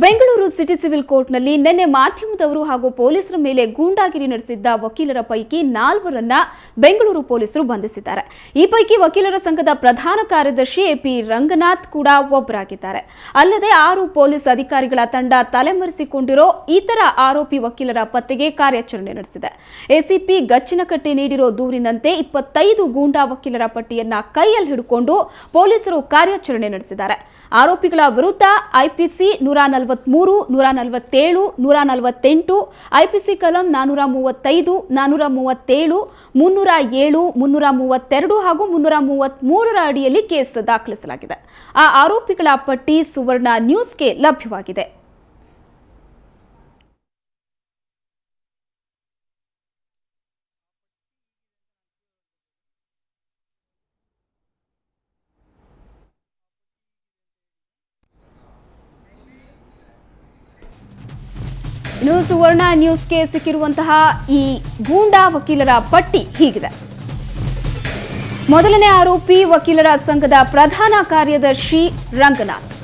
Bengaluru city civil ಕೋರ್ಟ್ನಲ್ಲಿ ನಿನ್ನೆ ಮಾಧ್ಯಮದವರು ಹಾಗೂ ಪೊಲೀಸರ ಮೇಲೆ ಗೂಂಡಾಗಿರಿ ನಡೆಸಿದ್ದ ವಕೀಲರ ಪೈಕಿ 4ರನ್ನ ಬೆಂಗಳೂರು ಪೊಲೀಸರು ಬಂಧಿಸಿದ್ದಾರೆ. ಈ ಪೈಕಿ ವಕೀಲರ ಸಂಘದ ಪ್ರಧಾನ ಕಾರ್ಯದರ್ಶಿ ಎಪಿ ರಂಗನಾಥ್ ಕೂಡ ಒಬ್ಬರಾಗಿದ್ದಾರೆ. ಅಲ್ಲದೆ 6 ಪೊಲೀಸ್ ಅಧಿಕಾರಿಗಳ ತಂಡ ತಲೆಮರೆಸಿಕೊಂಡಿರೋ ಇತರ ಆರೋಪಿ ವಕೀಲರ ಪತ್ತೆಗೆ ಕಾರ್ಯಾಚರಣೆ ನಡೆಸಿದೆ. ಎಸಿಪಿ ಗಚ್ಚಿನಕಟ್ಟೆ ನೀಡಿರೋ ದೂರಿನಂತೆ 25 ಗೂಂಡಾ ವಕೀಲರ ಪಟ್ಟಿಯನ್ನ ಕೈಯಲ್ಲಿ ಹಿಡಿದುಕೊಂಡು ಪೊಲೀಸರು ಕಾರ್ಯಾಚರಣೆ ನಡೆಸಿದ್ದಾರೆ. ಆರೋಪಿಗಳ ವಿರುದ್ಧ ಐಪಿಸಿ 143, 147, 148, ಐಪಿಸಿ ಕಲಂ 435, 437, 307, 332 ಹಾಗೂ 333ರ ಅಡಿಯಲ್ಲಿ ಕೇಸ್ ದಾಖಲಿಸಲಾಗಿದೆ. ಆ ಆರೋಪಿಗಳ ಪಟ್ಟಿ ಸುವರ್ಣ ನ್ಯೂಸ್ಗೆ ಲಭ್ಯವಾಗಿದೆ. ಇನ್ನು ಸುವರ್ಣ ನ್ಯೂಸ್ಗೆ ಸಿಕ್ಕಿರುವಂತಹ ಈ ಗೂಂಡಾ ವಕೀಲರ ಪಟ್ಟಿ ಹೀಗಿದೆ. ಮೊದಲನೇ ಆರೋಪಿ ವಕೀಲರ ಸಂಘದ ಪ್ರಧಾನ ಕಾರ್ಯದರ್ಶಿ ರಂಗನಾಥ್.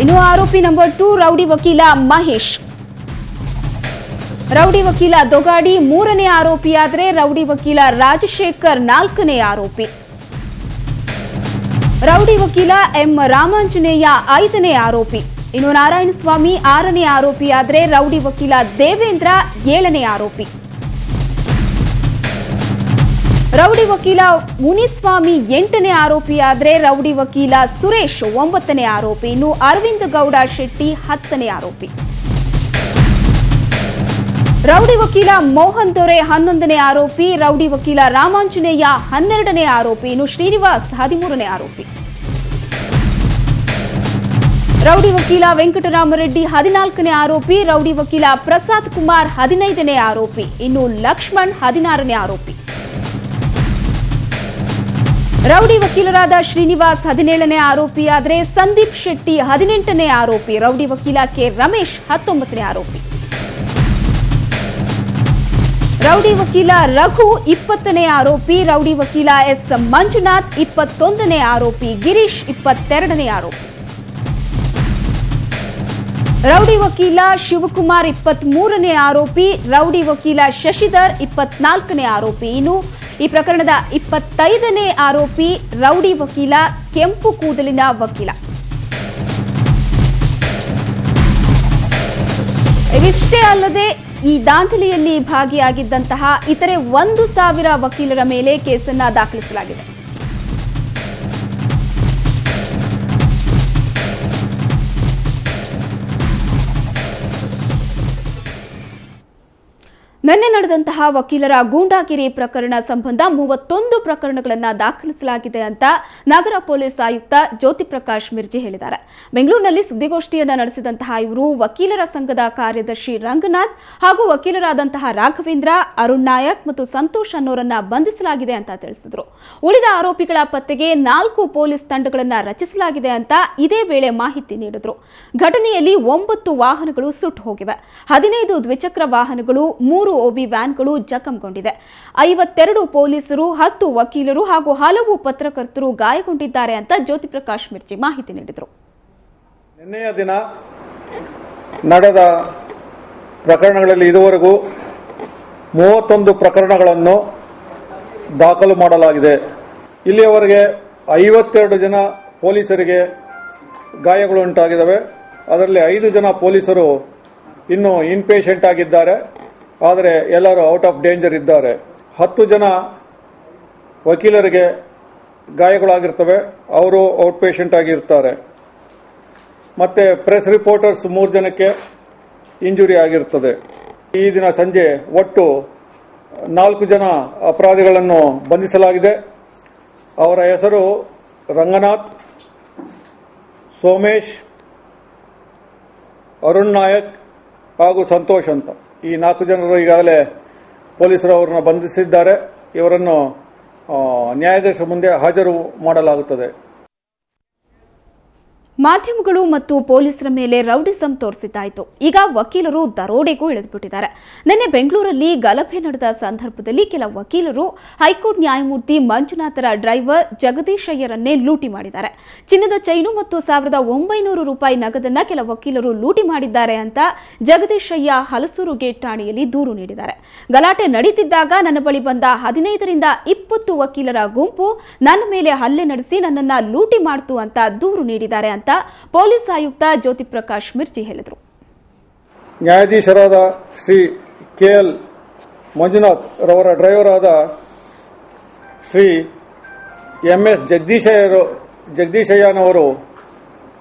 ಇನ್ನು ಆರೋಪಿ ನಂಬರ್ 2 ರೌಡಿ ವಕೀಲ ಮಹೇಶ್. ರೌಡಿ ವಕೀಲ ದೊಗಾಡಿ 3ನೇ ಆರೋಪಿಯಾದರೆ ರೌಡಿ ವಕೀಲ ರಾಜಶೇಖರ್ 4ನೇ ಆರೋಪಿ. ರೌಡಿ ವಕೀಲ ಎಂ ರಾಮಾಂಜನೇಯ 5ನೇ ಆರೋಪಿ. ಇನ್ನು ನಾರಾಯಣಸ್ವಾಮಿ 6ನೇ ಆರೋಪಿಯಾದರೆ ರೌಡಿ ವಕೀಲ ದೇವೇಂದ್ರ 7ನೇ ಆರೋಪಿ. ರೌಡಿ ವಕೀಲ ಮುನಿಸ್ವಾಮಿ 8ನೇ ಆರೋಪಿಯಾದರೆ ರೌಡಿ ವಕೀಲ ಸುರೇಶ್ 9ನೇ ಆರೋಪಿ. ಇನ್ನು ಅರವಿಂದ್ ಗೌಡ ಶೆಟ್ಟಿ 10ನೇ ಆರೋಪಿ. ರೌಡಿ ವಕೀಲ ಮೋಹನ್ ದೊರೆ 11ನೇ ಆರೋಪಿ. ರೌಡಿ ವಕೀಲ ರಾಮಾಂಜನೇಯ 12ನೇ ಆರೋಪಿ. ಇನ್ನು ಶ್ರೀನಿವಾಸ್ 13ನೇ ಆರೋಪಿ. ರೌಡಿ ವಕೀಲ ವೆಂಕಟರಾಮರೆಡ್ಡಿ 14ನೇ ಆರೋಪಿ. ರೌಡಿ ವಕೀಲ ಪ್ರಸಾದ್ ಕುಮಾರ್ 15ನೇ ಆರೋಪಿ. ಇನ್ನು ಲಕ್ಷ್ಮಣ್ 16ನೇ ಆರೋಪಿ. ರೌಡಿ ವಕೀಲರಾದ ಶ್ರೀನಿವಾಸ್ 17ನೇ ಆರೋಪಿಯಾದರೆ ಸಂದೀಪ್ ಶೆಟ್ಟಿ 18ನೇ ಆರೋಪಿ. ರೌಡಿ ವಕೀಲ ಕೆ ರಮೇಶ್ 19ನೇ ಆರೋಪಿ. ರೌಡಿ ವಕೀಲ ರಘು 20ನೇ ಆರೋಪಿ. ರೌಡಿ ವಕೀಲ ಎಸ್ ಮಂಜುನಾಥ್ 21ನೇ ಆರೋಪಿ. ಗಿರೀಶ್ 22ನೇ ಆರೋಪಿ. ರೌಡಿ ವಕೀಲ ಶಿವಕುಮಾರ್ 23ನೇ ಆರೋಪಿ. ರೌಡಿ ವಕೀಲ ಶಶಿಧರ್ 24ನೇ ಆರೋಪಿ. ಇನ್ನು ಈ ಪ್ರಕರಣದ 25ನೇ ಆರೋಪಿ ರೌಡಿ ವಕೀಲ ಕೆಂಪು ಕೂದಲಿನ ವಕೀಲ. ಇವಿಷ್ಟೇ ಅಲ್ಲದೆ ಈ ದಾಂಧಲೆಯಲ್ಲಿ ಭಾಗಿಯಾಗಿದ್ದಂತಹ ಇತರೆ 1,000 ವಕೀಲರ ಮೇಲೆ ಕೇಸನ್ನ ದಾಖಲಿಸಲಾಗಿದೆ. ನಿನ್ನೆ ನಡೆದಂತಹ ವಕೀಲರ ಗೂಂಡಾಗಿರಿ ಪ್ರಕರಣ ಸಂಬಂಧ 31 ಪ್ರಕರಣಗಳನ್ನು ದಾಖಲಿಸಲಾಗಿದೆ ಅಂತ ನಗರ ಪೊಲೀಸ್ ಆಯುಕ್ತ ಜ್ಯೋತಿ ಪ್ರಕಾಶ್ ಮಿರ್ಜಿ ಹೇಳಿದ್ದಾರೆ. ಬೆಂಗಳೂರಿನಲ್ಲಿ ಸುದ್ದಿಗೋಷ್ಠಿಯನ್ನು ನಡೆಸಿದಂತಹ ಇವರು ವಕೀಲರ ಸಂಘದ ಕಾರ್ಯದರ್ಶಿ ರಂಗನಾಥ್ ಹಾಗೂ ವಕೀಲರಾದಂತಹ ರಾಘವೇಂದ್ರ, ಅರುಣ್ ನಾಯಕ್ ಮತ್ತು ಸಂತೋಷ್ ಅನ್ನೋರನ್ನ ಬಂಧಿಸಲಾಗಿದೆ ಅಂತ ತಿಳಿಸಿದರು. ಉಳಿದ ಆರೋಪಿಗಳ ಪತ್ತೆಗೆ 4 ಪೊಲೀಸ್ ತಂಡಗಳನ್ನು ರಚಿಸಲಾಗಿದೆ ಅಂತ ಇದೇ ವೇಳೆ ಮಾಹಿತಿ ನೀಡಿದರು. ಘಟನೆಯಲ್ಲಿ 9 ವಾಹನಗಳು ಸುಟ್ಟು ಹೋಗಿವೆ. 15 ದ್ವಿಚಕ್ರ ವಾಹನಗಳು, 3 ಓಬಿ ವ್ಯಾನ್ಗಳು ಜಖಂಗೊಂಡಿದೆ. 52 ಪೊಲೀಸರು, 10 ವಕೀಲರು ಹಾಗೂ ಹಲವು ಪತ್ರಕರ್ತರು ಗಾಯಗೊಂಡಿದ್ದಾರೆ ಅಂತ ಜ್ಯೋತಿ ಪ್ರಕಾಶ್ ಮಿರ್ಜಿ ಮಾಹಿತಿ ನೀಡಿದರು. ನಿನ್ನೆಯ ದಿನ ನಡೆದ ಪ್ರಕರಣಗಳಲ್ಲಿ ಇದುವರೆಗೂ 31 ಪ್ರಕರಣಗಳನ್ನು ದಾಖಲು ಮಾಡಲಾಗಿದೆ. ಇಲ್ಲಿಯವರೆಗೆ 52 ಜನ ಪೊಲೀಸರಿಗೆ ಗಾಯಗಳು ಉಂಟಾಗಿದ್ದಾವೆ. ಅದರಲ್ಲಿ 5 ಜನ ಪೊಲೀಸರು ಇನ್ನೂ ಇನ್ಪೇಷೆಂಟ್ ಆಗಿದ್ದಾರೆ, ಆದರೆ ಎಲ್ಲರೂ ಔಟ್ ಆಫ್ ಡೇಂಜರ್ ಇದ್ದಾರೆ. 10 ಜನ ವಕೀಲರಿಗೆ ಗಾಯಗಳಾಗಿರ್ತವೆ, ಅವರು ಔಟ್ ಪೇಷೆಂಟ್ ಆಗಿರ್ತಾರೆ. ಮತ್ತೆ ಪ್ರೆಸ್ ರಿಪೋರ್ಟರ್ಸ್ 3 ಜನಕ್ಕೆ ಇಂಜುರಿ ಆಗಿರುತ್ತದೆ. ಈ ದಿನ ಸಂಜೆ ಒಟ್ಟು 4 ಜನ ಅಪರಾಧಿಗಳನ್ನು ಬಂಧಿಸಲಾಗಿದೆ. ಅವರ ಹೆಸರು ರಂಗನಾಥ್, ಸೋಮೇಶ್, ಅರುಣ್ ನಾಯಕ್ ಹಾಗೂ ಸಂತೋಷ್ ಅಂತ. ಈ 4 ಜನರು ಈಗಾಗಲೇ ಪೊಲೀಸರು ಅವರನ್ನು ಬಂಧಿಸಿದ್ದಾರೆ. ಇವರನ್ನು ನ್ಯಾಯಾಧೀಶರ ಮುಂದೆ ಹಾಜರು ಮಾಡಲಾಗುತ್ತದೆ. ಮಾಧ್ಯಮಗಳು ಮತ್ತು ಪೊಲೀಸರ ಮೇಲೆ ರೌಡಿಸಂ ತೋರಿಸಿದ್ದಾಯಿತು. ಈಗ ವಕೀಲರು ದರೋಡೆಗೂ ಇಳಿದುಬಿಟ್ಟಿದ್ದಾರೆ. ನಿನ್ನೆ ಬೆಂಗಳೂರಲ್ಲಿ ಗಲಭೆ ನಡೆದ ಸಂದರ್ಭದಲ್ಲಿ ಕೆಲ ವಕೀಲರು ಹೈಕೋರ್ಟ್ ನ್ಯಾಯಮೂರ್ತಿ ಮಂಜುನಾಥರ ಡ್ರೈವರ್ ಜಗದೀಶ್ ಅಯ್ಯರನ್ನೇ ಲೂಟಿ ಮಾಡಿದ್ದಾರೆ. ಚಿನ್ನದ ಚೈನು ಮತ್ತು ₹1,900 ನಗದನ್ನ ಕೆಲ ವಕೀಲರು ಲೂಟಿ ಮಾಡಿದ್ದಾರೆ ಅಂತ ಜಗದೀಶ್ ಅಯ್ಯ ಹಲಸೂರು ಗೇಟ್ ಠಾಣೆಯಲ್ಲಿ ದೂರು ನೀಡಿದ್ದಾರೆ. ಗಲಾಟೆ ನಡೀತಿದ್ದಾಗ ನನ್ನ ಬಳಿ ಬಂದ 15ರಿಂದ 20 ವಕೀಲರ ಗುಂಪು ನನ್ನ ಮೇಲೆ ಹಲ್ಲೆ ನಡೆಸಿ ನನ್ನನ್ನ ಲೂಟಿ ಮಾಡ್ತು ಅಂತ ದೂರು ನೀಡಿದ್ದಾರೆ ಅಂತ ಪೊಲೀಸ್ ಆಯುಕ್ತ ಜ್ಯೋತಿ ಪ್ರಕಾಶ್ ಮಿರ್ಚಿ ಹೇಳಿದರು. ನ್ಯಾಯಾಧೀಶರಾದ ಶ್ರೀ KL ಮಂಜುನಾಥ್ ರವರ ಡ್ರೈವರ್ ಆದ ಶ್ರೀ MS ಜಗದೀಶಯ್ಯನವರು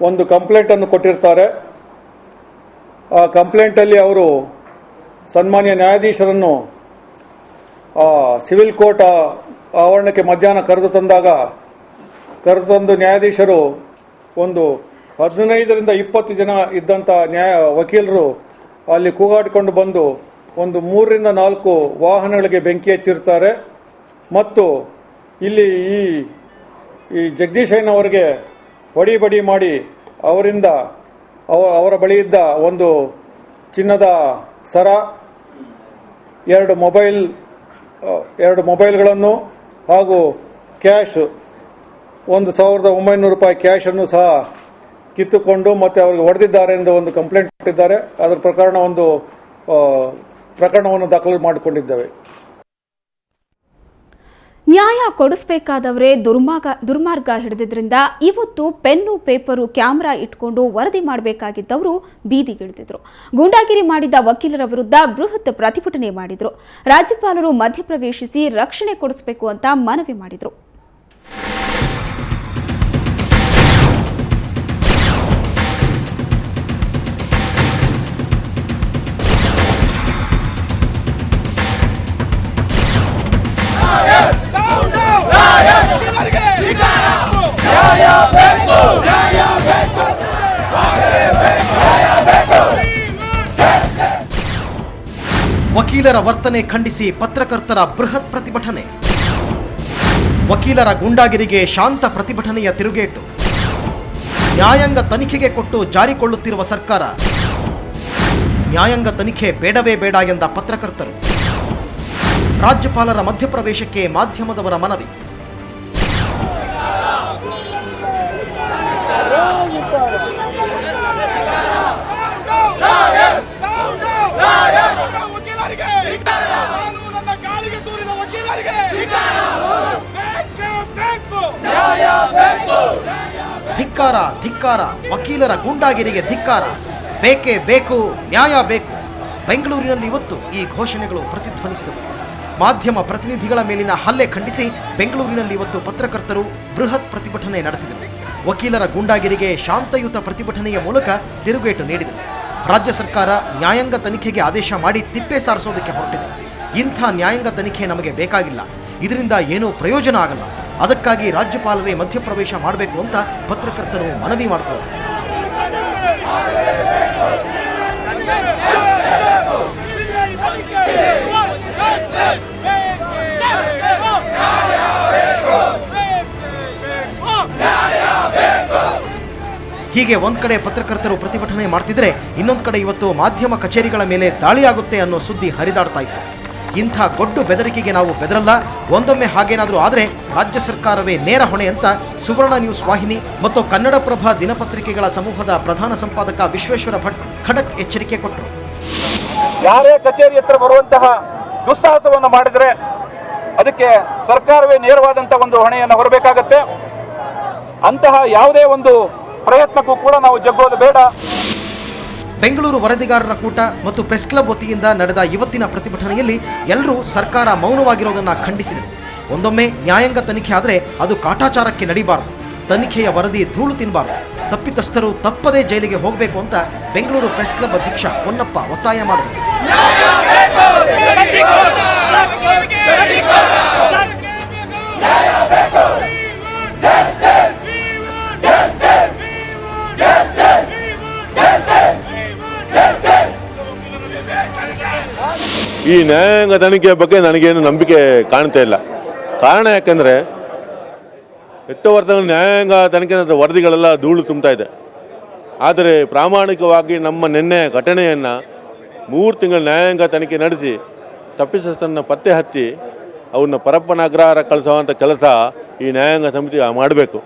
ಒಂದು ಕಂಪ್ಲೇಂಟ್ ಅನ್ನು ಕೊಟ್ಟಿರ್ತಾರೆ. ಆ ಕಂಪ್ಲೇಂಟ್ ಅಲ್ಲಿ ಅವರು ಸನ್ಮಾನ್ಯ ನ್ಯಾಯಾಧೀಶರನ್ನು ಸಿವಿಲ್ ಕೋರ್ಟ್ ಆವರಣಕ್ಕೆ ಮಧ್ಯಾಹ್ನ ಕರೆದು ತಂದು ನ್ಯಾಯಾಧೀಶರು ಒಂದು 15ರಿಂದ 20 ಜನ ಇದ್ದಂಥ ವಕೀಲರು ಅಲ್ಲಿ ಕೂಗಾಡಿಕೊಂಡು ಬಂದು ಒಂದು 3ರಿಂದ 4 ವಾಹನಗಳಿಗೆ ಬೆಂಕಿ ಹಚ್ಚಿರ್ತಾರೆ ಮತ್ತು ಇಲ್ಲಿ ಈ ಜಗದೀಶಯ್ಯನವರಿಗೆ ಹೊಡಿ ಮಾಡಿ ಅವರಿಂದ ಅವರ ಬಳಿ ಇದ್ದ ಒಂದು ಚಿನ್ನದ ಸರ, 2 ಮೊಬೈಲ್ಗಳನ್ನು ಹಾಗೂ ಕ್ಯಾಶ್ $1,900 ಕ್ಯಾಶ್ ಅನ್ನು ಸಹ ಕಿತ್ತುಕೊಂಡು ಮತ್ತೆ ಅವರಿಗೆ ಹೊಡೆದಿದ್ದಾರೆ ಎಂದು ಒಂದು ಕಂಪ್ಲೇಂಟ್ ಕೊಟ್ಟಿದ್ದಾರೆ. ಅದರ ಪ್ರಕರಣವನ್ನು ದಾಖಲು ಮಾಡಿಕೊಂಡಿದ್ದೇವೆ. ನ್ಯಾಯ ಕೊಡಿಸಬೇಕಾದವರೇ ದುರ್ಮಾರ್ಗ ಹಿಡಿದಿದ್ರಿಂದ ಇವತ್ತು ಪೆನ್ನು ಪೇಪರು ಕ್ಯಾಮೆರಾ ಇಟ್ಕೊಂಡು ವರದಿ ಮಾಡಬೇಕಾಗಿದ್ದವರು ಬೀದಿಗಿಳಿದಿದ್ರು. ಗೂಂಡಾಗಿರಿ ಮಾಡಿದ ವಕೀಲರ ವಿರುದ್ಧ ಬೃಹತ್ ಪ್ರತಿಭಟನೆ ಮಾಡಿದ್ರು. ರಾಜ್ಯಪಾಲರು ಮಧ್ಯಪ್ರವೇಶಿಸಿ ರಕ್ಷಣೆ ಕೊಡಿಸಬೇಕು ಅಂತ ಮನವಿ ಮಾಡಿದ್ರು. ವಕೀಲರ ವರ್ತನೆ ಖಂಡಿಸಿ ಪತ್ರಕರ್ತರ ಬೃಹತ್ ಪ್ರತಿಭಟನೆ. ವಕೀಲರ ಗೂಂಡಾಗಿರಿಗೆ ಶಾಂತ ಪ್ರತಿಭಟನೆಯ ತಿರುಗೇಟು. ನ್ಯಾಯಾಂಗ ತನಿಖೆಗೆ ಕೊಟ್ಟು ಜಾರಿಕೊಳ್ಳುತ್ತಿರುವ ಸರ್ಕಾರ. ನ್ಯಾಯಾಂಗ ತನಿಖೆ ಬೇಡವೇ ಬೇಡ ಎಂದ ಪತ್ರಕರ್ತರು. ರಾಜ್ಯಪಾಲರ ಮಧ್ಯಪ್ರವೇಶಕ್ಕೆ ಮಾಧ್ಯಮದವರ ಮನವಿ. ಧಿಕ್ಕಾರ ಧಿಕ್ಕಾರ, ವಕೀಲರ ಗೂಂಡಾಗಿರಿಗೆ ಧಿಕ್ಕಾರ. ಬೇಕೇ ಬೇಕು, ನ್ಯಾಯ ಬೇಕು. ಬೆಂಗಳೂರಿನಲ್ಲಿ ಇವತ್ತು ಈ ಘೋಷಣೆಗಳು ಪ್ರತಿಧ್ವನಿಸಿದವು. ಮಾಧ್ಯಮ ಪ್ರತಿನಿಧಿಗಳ ಮೇಲಿನ ಹಲ್ಲೆ ಖಂಡಿಸಿ ಬೆಂಗಳೂರಿನಲ್ಲಿ ಇವತ್ತು ಪತ್ರಕರ್ತರು ಬೃಹತ್ ಪ್ರತಿಭಟನೆ ನಡೆಸಿದರು. ವಕೀಲರ ಗೂಂಡಾಗಿರಿಗೆ ಶಾಂತಯುತ ಪ್ರತಿಭಟನೆಯ ಮೂಲಕ ತಿರುಗೇಟು ನೀಡಿದರು. ರಾಜ್ಯ ಸರ್ಕಾರ ನ್ಯಾಯಾಂಗ ತನಿಖೆಗೆ ಆದೇಶ ಮಾಡಿ ತಿಪ್ಪೆ ಸಾರಿಸೋದಕ್ಕೆ ಹೊರಟಿದೆ. ಇಂಥ ನ್ಯಾಯಾಂಗ ತನಿಖೆ ನಮಗೆ ಬೇಕಾಗಿಲ್ಲ, ಇದರಿಂದ ಏನೂ ಪ್ರಯೋಜನ ಆಗಲ್ಲ. ಅದಕ್ಕಾಗಿ ರಾಜ್ಯಪಾಲರೇ ಮಧ್ಯಪ್ರವೇಶ ಮಾಡಬೇಕು ಅಂತ ಪತ್ರಕರ್ತರು ಮನವಿ ಮಾಡಿಕೊಂಡರು. ಹೀಗೆ ಒಂದ್ ಕಡೆ ಪತ್ರಕರ್ತರು ಪ್ರತಿಭಟನೆ ಮಾಡ್ತಿದ್ರೆ, ಇನ್ನೊಂದು ಕಡೆ ಇವತ್ತು ಮಾಧ್ಯಮ ಕಚೇರಿಗಳ ಮೇಲೆ ದಾಳಿಯಾಗುತ್ತೆ ಅನ್ನೋ ಸುದ್ದಿ ಹರಿದಾಡ್ತಾ ಇತ್ತು. ಇಂಥ ಗೊಡ್ಡು ಬೆದರಿಕೆಗೆ ನಾವು ಬೆದರಲ್ಲ. ಒಂದೊಮ್ಮೆ ಹಾಗೇನಾದರೂ ಆದರೆ ರಾಜ್ಯ ಸರ್ಕಾರವೇ ನೇರ ಹೊಣೆ ಅಂತ ಸುವರ್ಣ ನ್ಯೂಸ್ ವಾಹಿನಿ ಮತ್ತು ಕನ್ನಡಪ್ರಭ ದಿನಪತ್ರಿಕೆಗಳ ಸಮೂಹದ ಪ್ರಧಾನ ಸಂಪಾದಕ ವಿಶ್ವೇಶ್ವರ ಭಟ್ ಖಡಕ್ ಎಚ್ಚರಿಕೆ ಕೊಟ್ಟರು. ಯಾರೇ ಕಚೇರಿ ಹತ್ರ ಬರುವಂತಹ ದುಸ್ಸಾಹಸವನ್ನು ಮಾಡಿದರೆ ಅದಕ್ಕೆ ಸರ್ಕಾರವೇ ನೇರವಾದಂತಹ ಒಂದು ಹೊಣೆಯನ್ನು ಹೊರಬೇಕಾಗತ್ತೆ. ಅಂತಹ ಯಾವುದೇ ಒಂದು ಪ್ರಯತ್ನಕ್ಕೂ ಕೂಡ ನಾವು ಜಗ್ಗೋದು ಬೇಡ. ಬೆಂಗಳೂರು ವರದಿಗಾರರ ಕೂಟ ಮತ್ತು ಪ್ರೆಸ್ ಕ್ಲಬ್ ವತಿಯಿಂದ ನಡೆದ ಇವತ್ತಿನ ಪ್ರತಿಭಟನೆಯಲ್ಲಿ ಎಲ್ಲರೂ ಸರ್ಕಾರ ಮೌನವಾಗಿರೋದನ್ನು ಖಂಡಿಸಿದರು. ಒಂದೊಮ್ಮೆ ನ್ಯಾಯಾಂಗ ತನಿಖೆ ಆದರೆ ಅದು ಕಾಟಾಚಾರಕ್ಕೆ ನಡೀಬಾರದು. ತನಿಖೆಯ ವರದಿ ಧೂಳು ತಿನ್ನಬಾರದು. ತಪ್ಪಿತಸ್ಥರು ತಪ್ಪದೇ ಜೈಲಿಗೆ ಹೋಗಬೇಕು ಅಂತ ಬೆಂಗಳೂರು ಪ್ರೆಸ್ ಕ್ಲಬ್ ಅಧ್ಯಕ್ಷ ಪೊನ್ನಪ್ಪ ಒತ್ತಾಯ ಮಾಡಿದರು. ಈ ನ್ಯಾಯಾಂಗ ತನಿಖೆಯ ಬಗ್ಗೆ ನನಗೇನು ನಂಬಿಕೆ ಕಾಣ್ತಾ ಇಲ್ಲ. ಕಾರಣ ಯಾಕೆಂದರೆ ಎಷ್ಟೋ ವರ್ಷಗಳ ನ್ಯಾಯಾಂಗ ತನಿಖೆ ವರದಿಗಳೆಲ್ಲ ಧೂಳು ತುಂಬ್ತಾ ಇದೆ. ಆದರೆ ಪ್ರಾಮಾಣಿಕವಾಗಿ ನಮ್ಮ ನಿನ್ನೆ ಘಟನೆಯನ್ನು 3 ತಿಂಗಳ ನ್ಯಾಯಾಂಗ ತನಿಖೆ ನಡೆಸಿ ತಪ್ಪಿತಸ್ಥರನ್ನು ಪತ್ತೆ ಹಚ್ಚಿ ಅವನ್ನ ಪರಪ್ಪನ ಅಗ್ರಹಾರ ಕಳಿಸುವಂಥ ಕೆಲಸ ಈ ನ್ಯಾಯಾಂಗ ಸಮಿತಿ ಮಾಡಬೇಕು.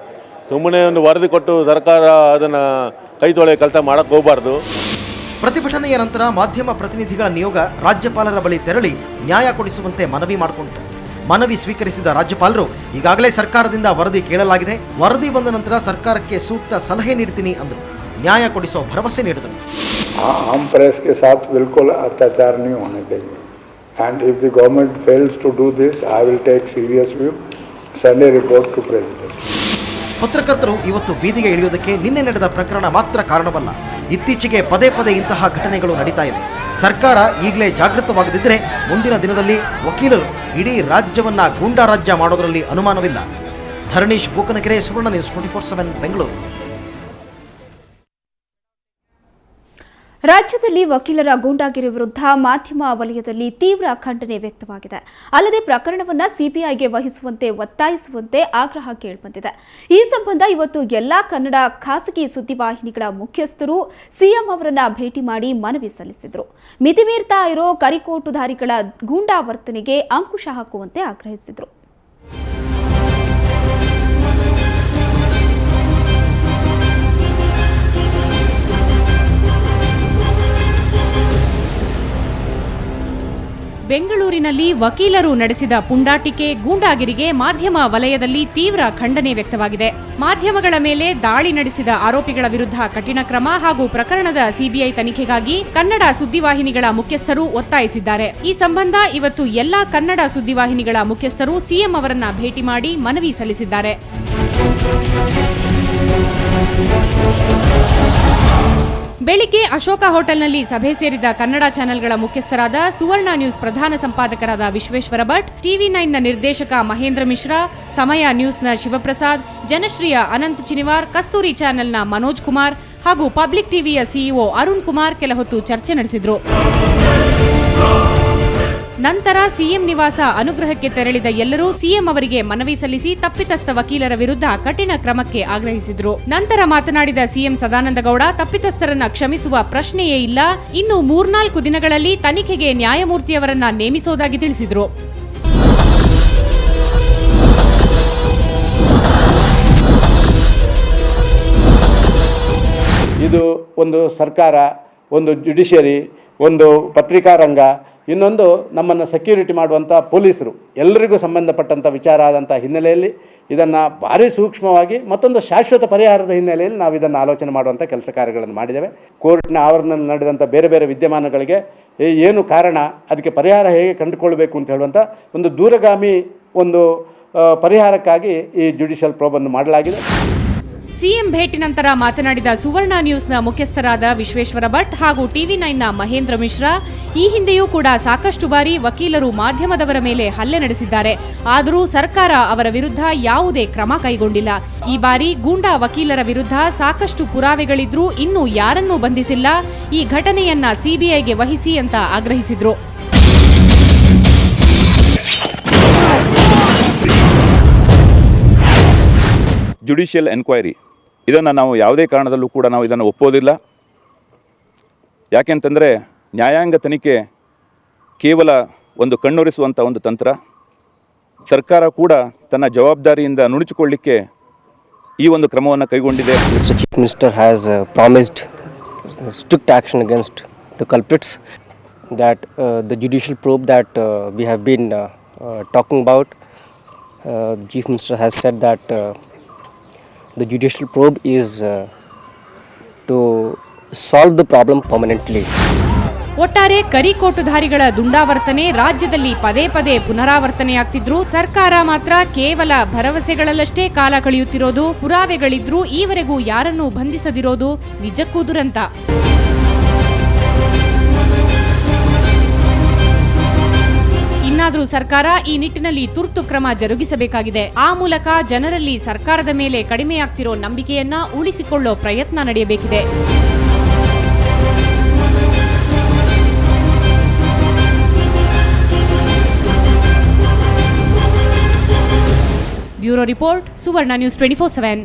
ಸುಮ್ಮನೆ ಒಂದು ವರದಿ ಕೊಟ್ಟು ಸರ್ಕಾರ ಅದನ್ನು ಕೈ ತೊಳೆಯೋ ಕೆಲಸ ಮಾಡೋಕ್ಕೆ ಹೋಗಬಾರ್ದು. ಪ್ರತಿಭಟನೆಯ ನಂತರ ಮಾಧ್ಯಮ ಪ್ರತಿನಿಧಿಗಳ ನಿಯೋಗ ರಾಜ್ಯಪಾಲರ ಬಳಿ ತೆರಳಿ ನ್ಯಾಯ ಕೊಡಿಸುವಂತೆ ಮನವಿ ಮಾಡಿಕೊಂಡಿತು. ಮನವಿ ಸ್ವೀಕರಿಸಿದ ರಾಜ್ಯಪಾಲರು ಈಗಾಗಲೇ ಸರ್ಕಾರದಿಂದ ವರದಿ ಕೇಳಲಾಗಿದೆ, ವರದಿ ಬಂದ ನಂತರ ಸರ್ಕಾರಕ್ಕೆ ಸೂಕ್ತ ಸಲಹೆ ನೀಡ್ತೀನಿ ಅಂದರು. ನ್ಯಾಯ ಕೊಡಿಸೋ ಭರವಸೆ ನೀಡಿದರು. हम प्रेस के साथ बिल्कुल अत्याचार नहीं होने देंगे and if the government fails to do this I will take serious view, send a report to president. ಪತ್ರಕರ್ತರು ಇವತ್ತು ಬೀದಿಗೆ ಇಳಿಯುವುದಕ್ಕೆ ನಿನ್ನೆ ನಡೆದ ಪ್ರಕರಣ ಮಾತ್ರ ಕಾರಣವಲ್ಲ. ಇತ್ತೀಚೆಗೆ ಪದೇ ಪದೇ ಇಂತಹ ಘಟನೆಗಳು ನಡೀತಾ ಇವೆ. ಸರ್ಕಾರ ಈಗಲೇ ಜಾಗೃತವಾಗದಿದ್ದರೆ ಮುಂದಿನ ದಿನದಲ್ಲಿ ವಕೀಲರು ಇಡೀ ರಾಜ್ಯವನ್ನ ಗೂಂಡಾ ರಾಜ್ಯ ಮಾಡೋದರಲ್ಲಿ ಅನುಮಾನವಿಲ್ಲ. ಧರಣೀಶ್ ಬೂಕನಕೆರೆ, ಸುವರ್ಣ ನ್ಯೂಸ್ 24/7 ಬೆಂಗಳೂರು. ರಾಜ್ಯದಲ್ಲಿ ವಕೀಲರ ಗೂಂಡಾಗಿರಿ ವಿರುದ್ಧ ಮಾಧ್ಯಮ ವಲಯದಲ್ಲಿ ತೀವ್ರ ಖಂಡನೆ ವ್ಯಕ್ತವಾಗಿದೆ. ಅಲ್ಲದೆ ಪ್ರಕರಣವನ್ನು ಸಿಬಿಐಗೆ ವಹಿಸುವಂತೆ ಒತ್ತಾಯಿಸುವಂತೆ ಆಗ್ರಹ ಕೇಳಿಬಂದಿದೆ. ಈ ಸಂಬಂಧ ಇವತ್ತು ಎಲ್ಲಾ ಕನ್ನಡ ಖಾಸಗಿ ಸುದ್ದಿವಾಹಿನಿಗಳ ಮುಖ್ಯಸ್ಥರು ಸಿಎಂ ಅವರನ್ನ ಭೇಟಿ ಮಾಡಿ ಮನವಿ ಸಲ್ಲಿಸಿದರು. ಮಿತಿಮೀರ್ತಾ ಇರೋ ಕರಿಕೋಟುಧಾರಿಗಳ ಗೂಂಡಾ ವರ್ತನೆಗೆ ಅಂಕುಶ ಹಾಕುವಂತೆ ಆಗ್ರಹಿಸಿದರು. ಬೆಂಗಳೂರಿನಲ್ಲಿ ವಕೀಲರು ನಡೆಸಿದ ಪುಂಡಾಟಿಕೆ, ಗೂಂಡಾಗಿರಿಗೆ ಮಾಧ್ಯಮ ವಲಯದಲ್ಲಿ ತೀವ್ರ ಖಂಡನೆ ವ್ಯಕ್ತವಾಗಿದೆ. ಮಾಧ್ಯಮಗಳ ಮೇಲೆ ದಾಳಿ ನಡೆಸಿದ ಆರೋಪಿಗಳ ವಿರುದ್ಧ ಕಠಿಣ ಕ್ರಮ ಹಾಗೂ ಪ್ರಕರಣದ ಸಿಬಿಐ ತನಿಖೆಗಾಗಿ ಕನ್ನಡ ಸುದ್ದಿವಾಹಿನಿಗಳ ಮುಖ್ಯಸ್ಥರು ಒತ್ತಾಯಿಸಿದ್ದಾರೆ. ಈ ಸಂಬಂಧ ಇವತ್ತು ಎಲ್ಲಾ ಕನ್ನಡ ಸುದ್ದಿವಾಹಿನಿಗಳ ಮುಖ್ಯಸ್ಥರು ಸಿಎಂ ಅವರನ್ನ ಭೇಟಿ ಮಾಡಿ ಮನವಿ ಸಲ್ಲಿಸಿದ್ದಾರೆ. ಬೆಳಿಗ್ಗೆ ಅಶೋಕ ಹೋಟೆಲ್ನಲ್ಲಿ ಸಭೆ ಸೇರಿದ ಕನ್ನಡ ಚಾನೆಲ್ಗಳ ಮುಖ್ಯಸ್ಥರಾದ ಸುವರ್ಣ ನ್ಯೂಸ್ ಪ್ರಧಾನ ಸಂಪಾದಕರಾದ ವಿಶ್ವೇಶ್ವರ ಭಟ್, TV9ನ ನಿರ್ದೇಶಕ ಮಹೇಂದ್ರ ಮಿಶ್ರಾ, ಸಮಯ ನ್ಯೂಸ್ನ ಶಿವಪ್ರಸಾದ್, ಜನಶ್ರೀಯ ಅನಂತ್ ಚಿನಿವಾರ್, ಕಸ್ತೂರಿ ಚಾನೆಲ್ನ ಮನೋಜ್ ಕುಮಾರ್ ಹಾಗೂ ಪಬ್ಲಿಕ್ ಟಿವಿಯ ಸಿಇಒ ಅರುಣ್ ಕುಮಾರ್ ಕೆಲ ಹೊತ್ತು ಚರ್ಚೆ ನಡೆಸಿದರು. ನಂತರ ಸಿಎಂ ನಿವಾಸ ಅನುಗ್ರಹಕ್ಕೆ ತೆರಳಿದ ಎಲ್ಲರೂ ಸಿಎಂ ಅವರಿಗೆ ಮನವಿ ಸಲ್ಲಿಸಿ ತಪ್ಪಿತಸ್ಥ ವಕೀಲರ ವಿರುದ್ಧ ಕಠಿಣ ಕ್ರಮಕ್ಕೆ ಆಗ್ರಹಿಸಿದರು. ನಂತರ ಮಾತನಾಡಿದ ಸಿಎಂ ಸದಾನಂದಗೌಡ, ತಪ್ಪಿತಸ್ಥರನ್ನ ಕ್ಷಮಿಸುವ ಪ್ರಶ್ನೆಯೇ ಇಲ್ಲ, ಇನ್ನು 3-4 ದಿನಗಳಲ್ಲಿ ತನಿಖೆಗೆ ನ್ಯಾಯಮೂರ್ತಿಯವರನ್ನ ನೇಮಿಸೋದಾಗಿ ತಿಳಿಸಿದರು. ಇದು ಒಂದು ಸರ್ಕಾರ, ಒಂದು ಜುಡಿಷಿಯರಿ, ಒಂದು ಪತ್ರಿಕಾ ರಂಗ, ಇನ್ನೊಂದು ನಮ್ಮನ್ನು ಸೆಕ್ಯೂರಿಟಿ ಮಾಡುವಂಥ ಪೊಲೀಸರು, ಎಲ್ಲರಿಗೂ ಸಂಬಂಧಪಟ್ಟಂಥ ವಿಚಾರ ಆದಂಥ ಹಿನ್ನೆಲೆಯಲ್ಲಿ ಇದನ್ನು ಭಾರಿ ಸೂಕ್ಷ್ಮವಾಗಿ ಮತ್ತೊಂದು ಶಾಶ್ವತ ಪರಿಹಾರದ ಹಿನ್ನೆಲೆಯಲ್ಲಿ ನಾವು ಇದನ್ನು ಆಲೋಚನೆ ಮಾಡುವಂಥ ಕೆಲಸ ಕಾರ್ಯಗಳನ್ನು ಮಾಡಿದ್ದೇವೆ. ಕೋರ್ಟ್ನ ಆವರಣದಲ್ಲಿ ನಡೆದಂಥ ಬೇರೆ ಬೇರೆ ವಿದ್ಯಮಾನಗಳಿಗೆ ಏನು ಕಾರಣ, ಅದಕ್ಕೆ ಪರಿಹಾರ ಹೇಗೆ ಕಂಡುಕೊಳ್ಬೇಕು ಅಂತ ಹೇಳುವಂಥ ಒಂದು ದೂರಗಾಮಿ ಒಂದು ಪರಿಹಾರಕ್ಕಾಗಿ ಈ ಜುಡಿಷಿಯಲ್ ಪ್ರೋಬನ್ನು ಮಾಡಲಾಗಿದೆ. ಸಿಎಂ ಭೇಟಿ ನಂತರ ಮಾತನಾಡಿದ ಸುವರ್ಣ ನ್ಯೂಸ್ನ ಮುಖ್ಯಸ್ಥರಾದ ವಿಶ್ವೇಶ್ವರ ಭಟ್ ಹಾಗೂ TV9ನ ಮಹೇಂದ್ರ ಮಿಶ್ರಾ, ಈ ಹಿಂದೆಯೂ ಕೂಡ ಸಾಕಷ್ಟು ಬಾರಿ ವಕೀಲರು ಮಾಧ್ಯಮದವರ ಮೇಲೆ ಹಲ್ಲೆ ನಡೆಸಿದ್ದಾರೆ. ಆದರೂ ಸರ್ಕಾರ ಅವರ ವಿರುದ್ಧ ಯಾವುದೇ ಕ್ರಮ ಕೈಗೊಂಡಿಲ್ಲ. ಈ ಬಾರಿ ಗೂಂಡಾ ವಕೀಲರ ವಿರುದ್ಧ ಸಾಕಷ್ಟು ಪುರಾವೆಗಳಿದ್ರೂ ಇನ್ನೂ ಯಾರನ್ನೂ ಬಂಧಿಸಿಲ್ಲ. ಈ ಘಟನೆಯನ್ನ ಸಿಬಿಐಗೆ ವಹಿಸಿ ಅಂತ ಆಗ್ರಹಿಸಿದ್ರು. ಜುಡಿಷಿಯಲ್ ಎನ್ಕ್ವೈರಿ ಇದನ್ನು ನಾವು ಯಾವುದೇ ಕಾರಣದಲ್ಲೂ ಕೂಡ ನಾವು ಇದನ್ನು ಒಪ್ಪೋದಿಲ್ಲ. ಯಾಕೆಂತಂದರೆ ನ್ಯಾಯಾಂಗ ತನಿಖೆ ಕೇವಲ ಒಂದು ಕಣ್ಣೊರೆಸುವಂಥ ಒಂದು ತಂತ್ರ. ಸರ್ಕಾರ ಕೂಡ ತನ್ನ ಜವಾಬ್ದಾರಿಯಿಂದ ನುಣುಚಿಕೊಳ್ಳಿಕ್ಕೆ ಈ ಒಂದು ಕ್ರಮವನ್ನು ಕೈಗೊಂಡಿದೆ. Mr. Chief Minister has promised strict action against the culprits, that the judicial probe that we have been talking about, Chief Minister has said that the judicial probe is to solve the problem permanently. ಒಟ್ಟಾರೆ ಕರಿಕೋಟುಧಾರಿಗಳ ದುಂಡಾವರ್ತನೆ ರಾಜ್ಯದಲ್ಲಿ ಪದೇ ಪದೇ ಪುನರಾವರ್ತನೆಯಾಗ್ತಿದ್ರು. ಸರ್ಕಾರ ಮಾತ್ರ ಕೇವಲ ಭರವಸೆಗಳಲ್ಲಷ್ಟೇ ಕಾಲ ಕಳೆಯುತ್ತಿರೋದು, ಪುರಾವೆಗಳಿದ್ರೂ ಈವರೆಗೂ ಯಾರನ್ನೂ ಬಂಧಿಸದಿರೋದು ನಿಜಕ್ಕೂ ದುರಂತ. ಇನ್ನಾದರೂ ಸರ್ಕಾರ ಈ ನಿಟ್ಟಿನಲ್ಲಿ ತುರ್ತು ಕ್ರಮ ಜರುಗಿಸಬೇಕಾಗಿದೆ. ಆ ಮೂಲಕ ಜನರಲ್ಲಿ ಸರ್ಕಾರದ ಮೇಲೆ ಕಡಿಮೆಯಾಗ್ತಿರೋ ನಂಬಿಕೆಯನ್ನ ಉಳಿಸಿಕೊಳ್ಳೋ ಪ್ರಯತ್ನ ನಡೆಯಬೇಕಿದೆ. ಬ್ಯೂರೋ ರಿಪೋರ್ಟ್, ಸುವರ್ಣ ನ್ಯೂಸ್ 24/7.